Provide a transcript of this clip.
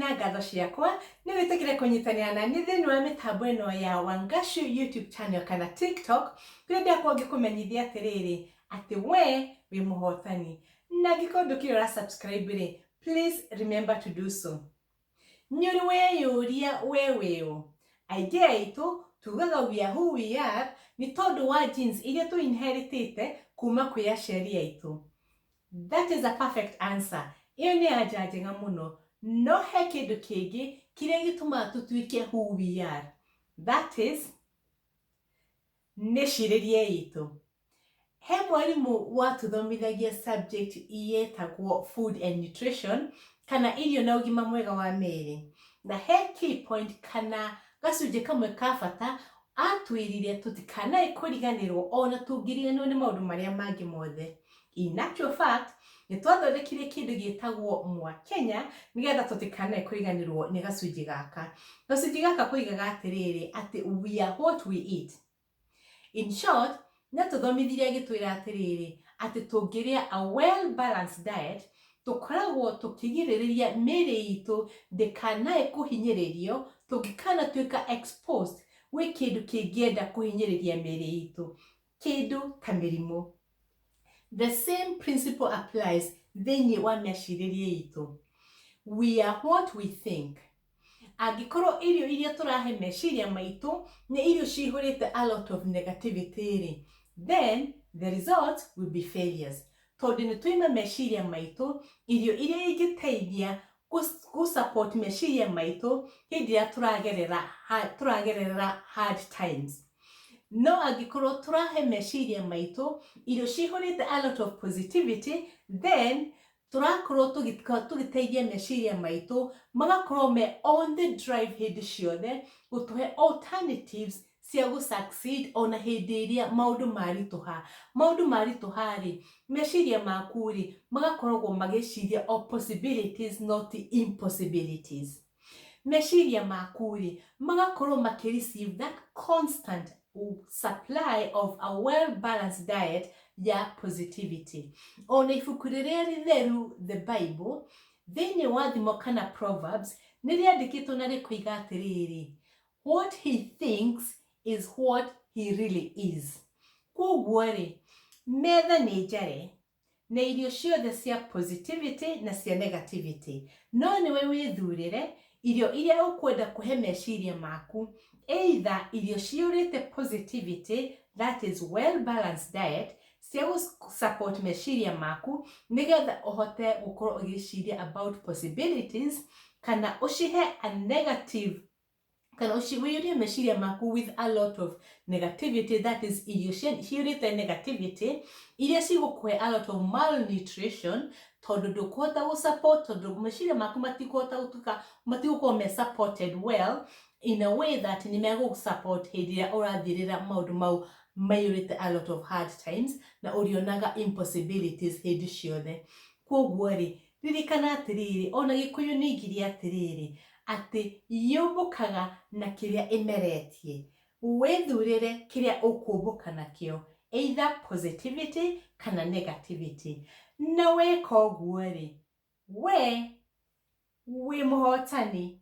na ngatho ciakwa nĩ wĩtĩkĩre kũnyitanĩra na niĩ thĩinĩ wa mĩtambo ĩno ya Wangashu YouTube channel kana TikTok kũrĩa ndĩakorwo ngĩkũmenyithia atĩrĩrĩ atĩ we wĩ mũhotani na angĩkorwo ndũkĩrĩ subscribe rĩ, please remember to do so. Nĩ ũrĩ weyũria we wĩũ? Aingĩ aitũ tugaga we are who we are nĩ tondũ wa genes iria tũ inheritĩte kuma kwĩ aciari aitũ. That is a perfect answer. Iyo nĩ anja njega mũno. No he kĩndũ kĩngĩ kĩrĩa gĩtũmaga tũtuĩke who we are. That is mĩcirĩrie itũ. He mwarimũ watuthomithagia subject yetagwo food and nutrition kana irio na ũgima mwega wa mwĩrĩ. Na he key point kana gacunjĩ kamwe ka bata atwĩrire tũtikanae kũriganĩrwo ona tũngĩriganĩrwo nĩ maũndũ marĩa mangĩ mothe. In actual fact, nĩ twathondekire kĩndũ gĩtagwo Mwakenya nĩgetha tũtikanae kũriganĩrwo nĩ gacunjĩ gaka. Gacunjĩ gaka koigaga atĩrĩrĩ atĩ we are what we eat. In short, nĩ tũthomithirie gĩtwĩra atĩrĩrĩ atĩ tũngĩrĩa a well balanced diet tũkoragwo tũkĩgirĩrĩria mĩĩrĩ itũ ndĩkanae kũhinyĩrĩrio tũngĩkanatuĩka exposed gwĩ kĩndũ kĩngĩenda kũhinyĩrĩria mĩĩrĩ itũ, kĩndũ ta mĩrimũ. The same principle applies thĩinĩ wa mĩcirĩrie itũ. We are what we think. Angĩkorwo irio iria tũrahe meciria maitũ nĩ irio cihũrĩte a lot of negativity rĩ, then the result will be failures. Tondũ nĩ tũima meciria maitũ irio iria ingĩteithia support meciria maitũ hĩndĩ ĩrĩa tũragerera hard times. No angĩkorwo tũrahe meciria maitũ irio cihũrĩte a lot of positivity, then tũrakorwo tũgĩteithia meciria maitũ magakorwo me on the drive hĩndĩ ciothe gũtũhe alternatives cia succeed ona hĩndĩ ĩrĩa maũndũ maritũha rĩ, meciria maku rĩ magakoragwo magĩciria o possibilities not impossibilities. Meciria maku rĩ magakorwo makĩreceive that constant supply of a well balanced diet ya positivity. Ona ibuku rĩrĩa rĩtheru the Bible thĩinĩ wa thimo kana Proverbs nĩ rĩandĩkĩtwo na rĩkoiga atĩrĩrĩ what he thinks is what he really is. Koguo rĩ metha nĩ njare na irio ciothe cia positivity na cia negativity, no nĩwe wĩthurĩre irio iria ũkwenda kũhe meciria maku, either irio ciũrĩte positivity, that is well balanced diet cia support meciria maku nĩgetha ũhote gũkorwo ũgĩciria about possibilities, kana ũcihe a negative kana ũciũrie meciria maku with a lot of negativity, that is irio ciũrĩte negativity iria cigũkũhe a lot of malnutrition tondũ ndũkũhota gũsupport, tondũ meciria maku matigũkorwo me supported well in a way that nĩ megũsupport hĩndĩ ĩrĩa ũrathirĩra maũndũ mau maiyũrĩte a lot of hard times na ũrĩonaga impossibilities hĩndĩ ciothe. Koguo rĩ ririkana atĩrĩrĩ ona Gĩkũyũ nĩ oigire atĩrĩrĩ atĩ yũmbũkaga na kĩrĩa ĩmeretie. Wĩthurĩre kĩrĩa ũkũmbũka nakĩo, either positivity kana negativity. Na weka ũguo rĩ we wĩ mũhotani.